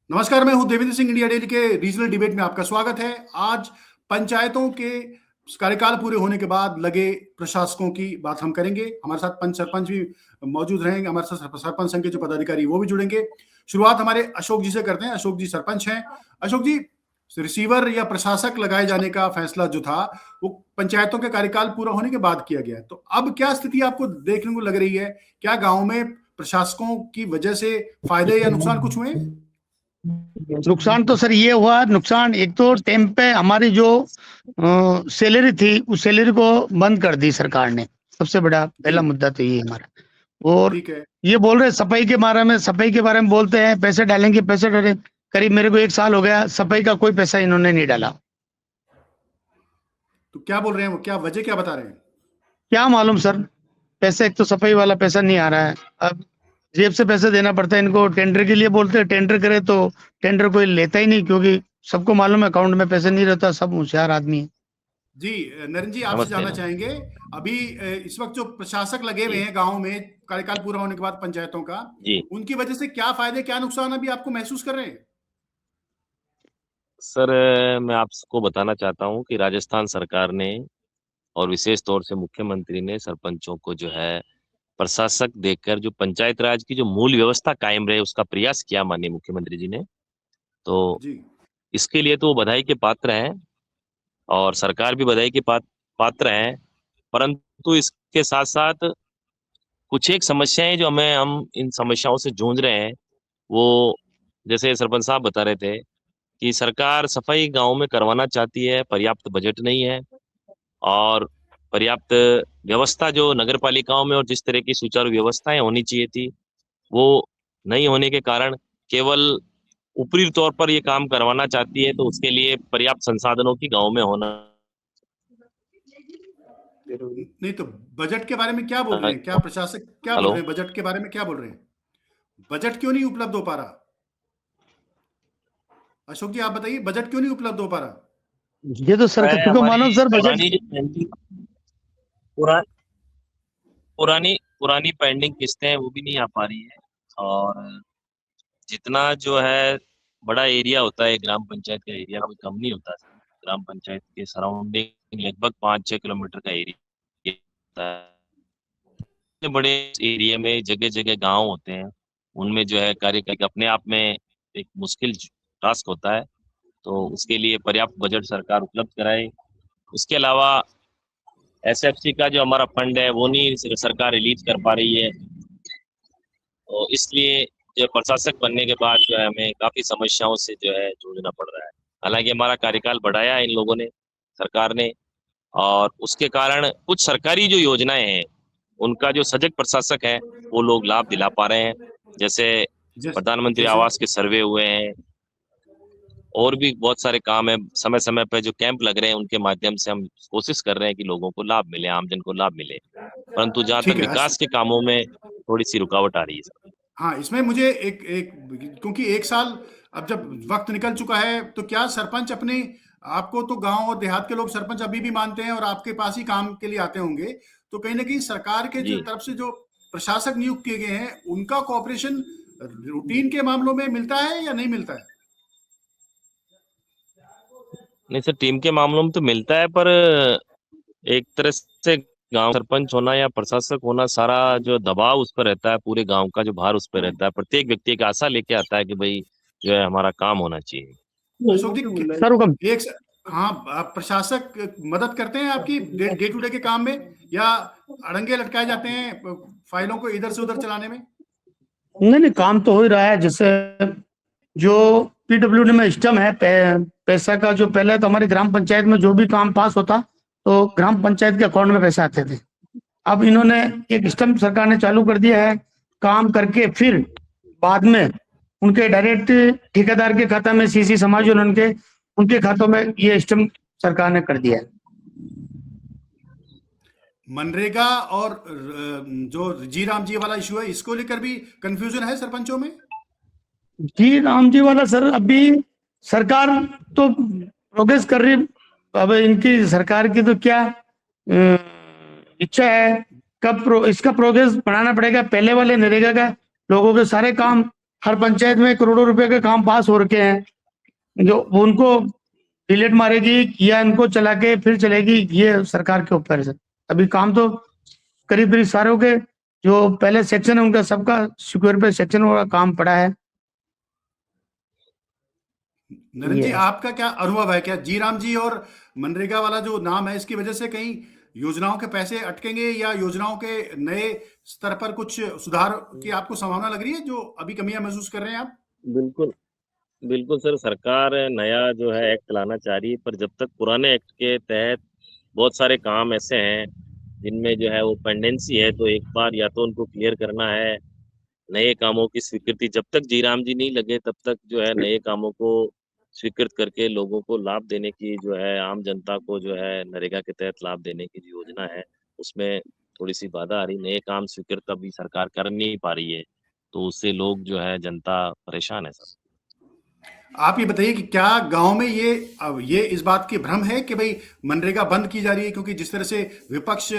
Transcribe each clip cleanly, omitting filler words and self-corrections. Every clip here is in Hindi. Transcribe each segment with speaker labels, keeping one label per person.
Speaker 1: नमस्कार, मैं हूं देवेंद्र सिंह। इंडिया डेली के रीजनल डिबेट में आपका स्वागत है। आज पंचायतों के कार्यकाल पूरे होने के बाद लगे प्रशासकों की बात हम करेंगे। हमारे साथ पंच सरपंच भी मौजूद रहेंगे, हमारे साथ सरपंच संघ के जो पदाधिकारी वो भी जुड़ेंगे। शुरुआत हमारे अशोक जी से करते हैं। अशोक जी सरपंच हैं। अशोक जी, रिसीवर या प्रशासक लगाए जाने का फैसला जो था वो पंचायतों के कार्यकाल पूरा होने के बाद किया गया, तो अब क्या स्थिति आपको देखने को लग रही है? क्या गांव में प्रशासकों की वजह से फायदे या नुकसान कुछ हुए?
Speaker 2: नुकसान तो सर ये हुआ, नुकसान एक तो टाइम पे हमारी जो सैलरी थी उस सैलरी को बंद कर दी सरकार ने। सबसे बड़ा पहला मुद्दा तो ये हमारा। और
Speaker 1: ठीक है।
Speaker 2: ये बोल रहे सफाई के बारे में बोलते हैं, पैसे डालेंगे पैसे डालें। करीब मेरे को 1 साल हो गया, सफाई का कोई पैसा इन्होंने नहीं डाला।
Speaker 1: तो क्या बोल रहे हैं वो, क्या वजह क्या बता रहे हैं?
Speaker 2: क्या मालूम सर, पैसे एक तो सफाई वाला पैसा नहीं आ रहा है। अब जेब से पैसे देना पड़ता है इनको। टेंडर के लिए बोलते हैं, टेंडर करे तो टेंडर कोई लेता ही नहीं, क्योंकि सबको मालूम है अकाउंट में पैसे नहीं रहता। सब होशियार आदमी है।
Speaker 1: जी नरेंद्र जी, आपसे
Speaker 3: नमस्ते
Speaker 1: जानना
Speaker 3: नमस्ते
Speaker 1: चाहेंगे अभी इस वक्त जो प्रशासक लगे हुए
Speaker 3: जी
Speaker 1: हैं गांव में कार्यकाल पूरा होने के बाद पंचायतों का,
Speaker 3: जी
Speaker 1: उनकी वजह से क्या फायदे क्या नुकसान अभी आपको महसूस कर रहे हैं?
Speaker 3: सर, मैं आपको बताना चाहता हूँ कि राजस्थान सरकार ने और विशेष तौर से मुख्यमंत्री ने सरपंचों को जो है प्रशासक देकर जो पंचायत राज की जो मूल व्यवस्था कायम रहे उसका प्रयास किया माननीय मुख्यमंत्री जी ने। तो
Speaker 1: जी
Speaker 3: इसके लिए तो वो बधाई के पात्र हैं और सरकार भी बधाई के पात्र हैं। परंतु इसके साथ साथ कुछ एक समस्याएं जो हम इन समस्याओं से जूझ रहे हैं, वो जैसे सरपंच साहब बता रहे थे कि सरकार सफाई गांव में करवाना चाहती है, पर्याप्त बजट नहीं है और पर्याप्त व्यवस्था जो नगर पालिकाओं में और जिस तरह की सुचारू व्यवस्थाएं होनी चाहिए थी वो नहीं होने के कारण केवल ऊपरी तौर पर ये काम करवाना चाहती है, तो उसके लिए पर्याप्त संसाधनों की गांव में होना।
Speaker 1: नहीं तो बजट के बारे में क्या बोल रहे हैं? क्या प्रशासक क्या बोल
Speaker 3: हेलो।
Speaker 1: रहे हैं? बजट के बारे में क्या बोल रहे हैं? बजट क्यों नहीं उपलब्ध हो पा रहा? अशोक जी आप बताइए, बजट क्यों नहीं उपलब्ध हो पा रहा?
Speaker 2: ये तो सरकार को
Speaker 3: हमारी
Speaker 2: मालूम सर, बजट।
Speaker 3: पुरानी जो पुरा, पुरानी पुरानी पेंडिंग किस्तें हैं वो भी नहीं आ पा रही है और जितना जो है बड़ा एरिया होता है ग्राम पंचायत का एरिया कोई कम नहीं होता। ग्राम पंचायत के सराउंडिंग लगभग 5-6 किलोमीटर का एरिया होता है। इतने बड़े एरिया में जगह जगह गांव होते हैं, उनमें जो है कार्य करके अपने आप में एक मुश्किल टास्क होता है। तो उसके लिए पर्याप्त बजट सरकार उपलब्ध कराए। उसके अलावा एसएफसी का जो हमारा फंड है वो नहीं सरकार रिलीज कर पा रही है, तो इसलिए जो प्रशासक बनने के बाद जो है हमें काफी समस्याओं से जो है जूझना पड़ रहा है। हालांकि हमारा कार्यकाल बढ़ाया है इन लोगों ने, सरकार ने, और उसके कारण कुछ सरकारी जो योजनाएं हैं उनका जो सजग प्रशासक है वो लोग लाभ दिला पा रहे हैं। जैसे प्रधानमंत्री
Speaker 1: जैसे
Speaker 3: आवास के सर्वे हुए हैं और भी बहुत सारे काम है। समय समय पर जो कैंप लग रहे हैं उनके माध्यम से हम कोशिश कर रहे हैं कि लोगों को लाभ मिले, आमजन को लाभ मिले। परंतु जहां तक
Speaker 1: ठीक है।
Speaker 3: विकास के कामों में थोड़ी सी रुकावट आ रही है।
Speaker 1: हाँ, इसमें मुझे एक एक क्योंकि 1 साल अब जब वक्त निकल चुका है, तो क्या सरपंच अपने आपको तो गांव और देहात के लोग सरपंच अभी भी मानते हैं और आपके पास ही काम के लिए आते होंगे, तो कहीं ना कहीं सरकार के जो
Speaker 3: जी
Speaker 1: तरफ से जो प्रशासक नियुक्त किए गए हैं उनका कॉपरेशन रूटीन के मामलों में मिलता है या नहीं मिलता है?
Speaker 3: नहीं सर, टीम के मामलों में तो मिलता है, पर एक तरह से गांव सरपंच होना या प्रशासक होना, सारा जो दबाव उस पर रहता है, पूरे गांव का जो भार उस पर रहता है। प्रत्येक व्यक्ति एक आशा लेके आता है कि भाई जो है हमारा काम होना चाहिए।
Speaker 1: अशोक जी
Speaker 2: सर हुक्म।
Speaker 1: एक हाँ, आप प्रशासक मदद करते हैं आपकी डे टू डे के काम में, या अड़ंगे लटकाए जाते हैं फाइलों को इधर से उधर चलाने में?
Speaker 2: नहीं नहीं, काम तो हो ही रहा है। जैसे जो पीडब्ल्यूडी में सिस्टम है, पैसा का जो पहले तो हमारी ग्राम पंचायत में जो भी काम पास होता तो ग्राम पंचायत के अकाउंट में पैसे आते थे। अब इन्होंने एक सिस्टम सरकार ने चालू कर दिया है, काम करके फिर बाद में उनके डायरेक्ट ठेकेदार के खाता में सीसी समाज और उनके खातों में ये सिस्टम सरकार ने कर दिया है।
Speaker 1: मनरेगा और जो जी राम जी वाला इशू है, इसको लेकर भी कंफ्यूजन है सरपंचों में?
Speaker 2: जी राम जी वाला सर, अभी सरकार तो प्रोग्रेस कर रही। अब इनकी सरकार की तो क्या इच्छा है, इसका प्रोग्रेस बढ़ाना पड़ेगा। पहले वाले नरेगा का लोगों के सारे काम हर पंचायत में करोड़ों रुपए के काम पास हो रखे हैं, जो वो उनको डिलीट मारेगी या इनको चला के फिर चलेगी, ये सरकार के ऊपर है सर। अभी काम तो करीब करीब सारे के जो पहले सेक्शन है उनका सबका सिक्योर पे सेक्शन वाला काम पड़ा है।
Speaker 1: नरेंद्र जी, आपका क्या अनुभव है? क्या जी राम जी और मनरेगा वाला जो नाम है, इसकी वजह से कहीं योजनाओं के पैसे अटकेंगे या योजनाओं के नए स्तर पर कुछ सुधार की आपको संभावना लग रही है, जो अभी कमियां महसूस कर रहे हैं आप?
Speaker 3: बिल्कुल बिल्कुल सर, सरकार नया जो है एक्ट लाना चाह रही है, पर जब तक पुराने एक्ट के तहत बहुत सारे काम ऐसे हैं जिनमें जो है वो पेंडेंसी है, तो एक बार या तो उनको क्लियर करना है। नए कामों की स्वीकृति जब तक जी राम जी नहीं लगे तब तक जो है नए कामों को स्वीकृत करके लोगों को लाभ देने की जो है, आम जनता को जो है नरेगा के तहत लाभ देने की जो योजना है उसमें थोड़ी सी बाधा आ रही। नए काम स्वीकृत अभी सरकार कर नहीं पा रही है, तो उससे लोग जो है जनता परेशान है सर।
Speaker 1: आप ये बताइए कि क्या गांव में ये इस बात की भ्रम है कि भाई मनरेगा बंद की जा रही है, क्योंकि जिस तरह से विपक्ष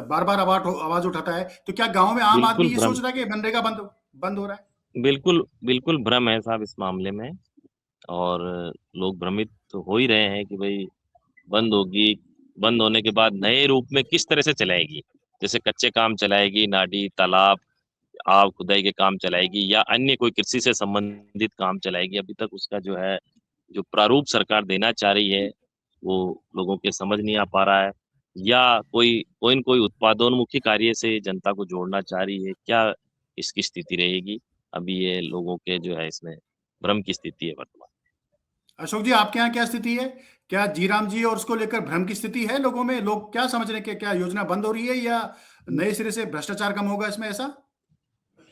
Speaker 1: बार बार आवाज उठाता है, तो क्या गांव में आम आदमी
Speaker 3: बिल्कुल
Speaker 1: ये
Speaker 3: भ्रम
Speaker 1: सोच रहा है कि मनरेगा बंद हो रहा है?
Speaker 3: बिल्कुल बिल्कुल भ्रम है साहब इस मामले में, और लोग भ्रमित तो हो ही रहे हैं कि भाई बंद होगी, बंद होने के बाद नए रूप में किस तरह से चलाएगी, जैसे कच्चे काम चलाएगी, नाली तालाब आग खुदाई के काम चलाएगी या अन्य कोई कृषि से संबंधित काम चलाएगी। अभी तक उसका जो है जो प्रारूप सरकार देना चाह रही है वो लोगों के समझ नहीं आ पा रहा है, या कोई न कोई उत्पादोन्मुखी कार्य से जनता को जोड़ना चाह रही है। क्या इसकी स्थिति रहेगी, अभी ये लोगों के जो है इसमें भ्रम की स्थिति है वर्तमान।
Speaker 1: अशोक जी, आपके यहाँ क्या स्थिति है? क्या जी राम जी और उसको लेकर भ्रम की स्थिति है लोगों में? लोग क्या समझ रहे हैं कि क्या योजना बंद हो रही है या नए सिरे से भ्रष्टाचार कम होगा इसमें, ऐसा?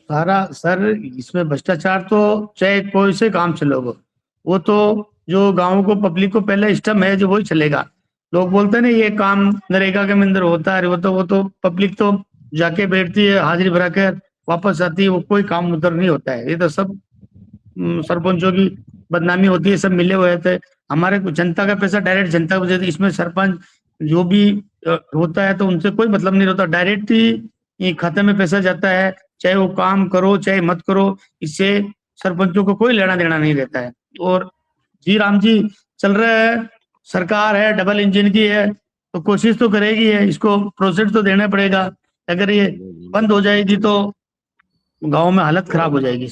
Speaker 2: सारा सर इसमें भ्रष्टाचार तो चाहे कोई से काम चलेगा, वो तो जो गाँव को पब्लिक को पहले सिस्टम है जो वही चलेगा। लोग बोलते हैं ना ये काम नरेगा के अंदर होता है, वो तो पब्लिक तो जाके बैठती है, हाजिरी भरा कर वापस आती है, वो कोई काम उधर नहीं होता है। ये तो सब सरपंचों की बदनामी होती है, सब मिले हुए थे। हमारे जनता का पैसा डायरेक्ट जनता को देते, इसमें सरपंच जो भी होता है तो उनसे कोई मतलब नहीं होता, डायरेक्ट ही खाते में पैसा जाता है, चाहे वो काम करो चाहे मत करो, इससे सरपंचों को कोई लेना देना नहीं रहता है। और जी राम जी चल रहा है, सरकार है डबल इंजन की है, तो कोशिश तो करेगी है, इसको प्रोसेस तो देना पड़ेगा। अगर ये बंद हो जाएगी तो गांव में हालत खराब हो जाएगी।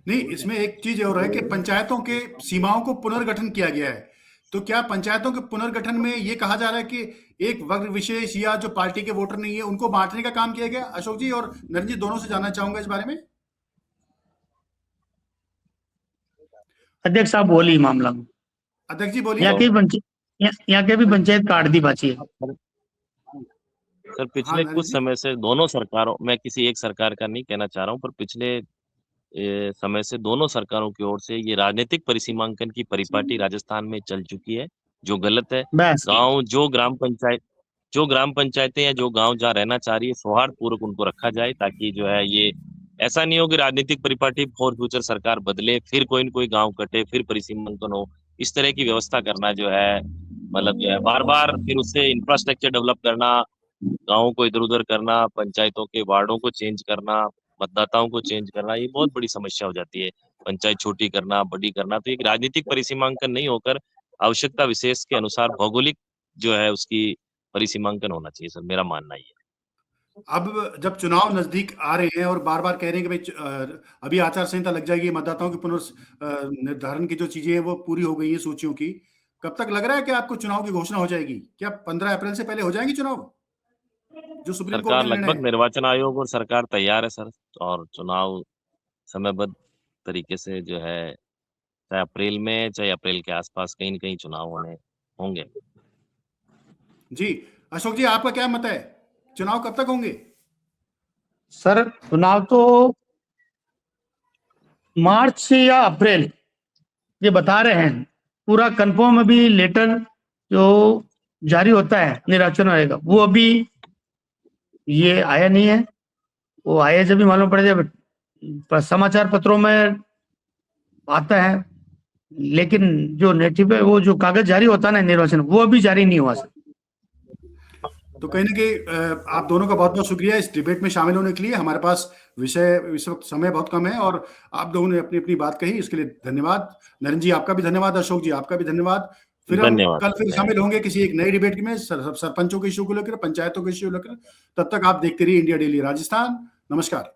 Speaker 1: नहीं, इसमें एक चीज और है कि पंचायतों के सीमाओं को पुनर्गठन किया गया है, तो क्या पंचायतों के पुनर्गठन में ये कहा जा रहा है कि एक वर्ग विशेष या जो पार्टी के वोटर नहीं है उनको बांटने का काम किया गया? अशोक जी और नरेंद्र जी दोनों से जानना चाहूंगा इस बारे में।
Speaker 2: अध्यक्ष साहब बोली मामला में,
Speaker 1: अध्यक्ष जी बोलिए।
Speaker 2: यहाँ के भी पंचायत काट दी बाची है
Speaker 3: सर। पिछले
Speaker 1: हाँ,
Speaker 3: कुछ समय से दोनों सरकारों, मैं किसी एक सरकार का नहीं कहना चाह रहा हूँ, पर पिछले समय से दोनों सरकारों की ओर से ये राजनीतिक परिसीमांकन की परिपाटी राजस्थान में चल चुकी है, जो गलत है।
Speaker 2: बस।
Speaker 3: गांव जो ग्राम पंचायतें या जो गांव जहाँ रहना चाह रही है सौहार्द पूर्वक उनको रखा जाए, ताकि जो है ये ऐसा नहीं हो कि राजनीतिक परिपाटी फॉर फ्यूचर सरकार बदले, फिर कोई न कोई गांव कटे, फिर परिसीमांकन हो। इस तरह की व्यवस्था करना जो है, मतलब जो है बार बार फिर उससे इंफ्रास्ट्रक्चर डेवलप करना, गाँवों को इधर उधर करना, पंचायतों के वार्डों को चेंज करना, मतदाताओं को चेंज करना, ये बहुत बड़ी समस्या हो जाती है। पंचायत छोटी करना, बड़ी करना, तो एक राजनीतिक परिसीमांकन नहीं होकर आवश्यकता विशेष के अनुसार भौगोलिक जो है उसकी परिसीमांकन होना चाहिए सर, मेरा मानना ये है।
Speaker 1: अब जब चुनाव नजदीक आ रहे हैं और बार बार कह रहे हैं कि भाई अभी आचार संहिता लग जाएगी, मतदाताओं के पुनर्निर्धारण की जो चीजें हैं वो पूरी हो गई हैं सूचियों की, कब तक लग रहा है कि आपको चुनाव की घोषणा हो जाएगी? क्या 15 अप्रैल से पहले हो जाएंगे चुनाव, जो सुप्रीम कोर्ट
Speaker 3: सरकार
Speaker 1: का निर्णय
Speaker 3: लगभग,
Speaker 1: है?
Speaker 3: निर्वाचन आयोग और सरकार तैयार है सर, और चुनाव समयबद्ध तरीके से जो है, चाहे अप्रैल में चाहे अप्रैल के आसपास कहीं न कहीं चुनाव होंगे।
Speaker 1: जी अशोक जी, आपका क्या मत है? चुनाव कब तक होंगे?
Speaker 2: सर चुनाव तो मार्च या अप्रैल ये बता रहे हैं, पूरा कंफर्म अभी लेटर जो जारी होता है निर्वाचन आयोग का वो अभी ये आया नहीं है। वो आया जब भी मालूम पड़ जाए, समाचार पत्रों में आता है, लेकिन जो नेटिव है वो जो कागज जारी होता है ना निर्वाचन, वो अभी जारी नहीं हुआ सर।
Speaker 1: तो कहीं ना कहीं आप दोनों का बहुत बहुत शुक्रिया इस डिबेट में शामिल होने के लिए। हमारे पास विषय इस वक्त समय बहुत कम है और आप दोनों ने अपनी अपनी बात कही, इसके लिए धन्यवाद। नरेंद्र जी आपका भी धन्यवाद, अशोक जी आपका भी धन्यवाद। फिर हम
Speaker 3: धन्यवाद।
Speaker 1: कल फिर शामिल होंगे किसी एक नई डिबेट में सरपंचों के इश्यू को लेकर, पंचायतों के इश्यू को लेकर। तब तक आप देखते रहिए इंडिया डेली राजस्थान। नमस्कार।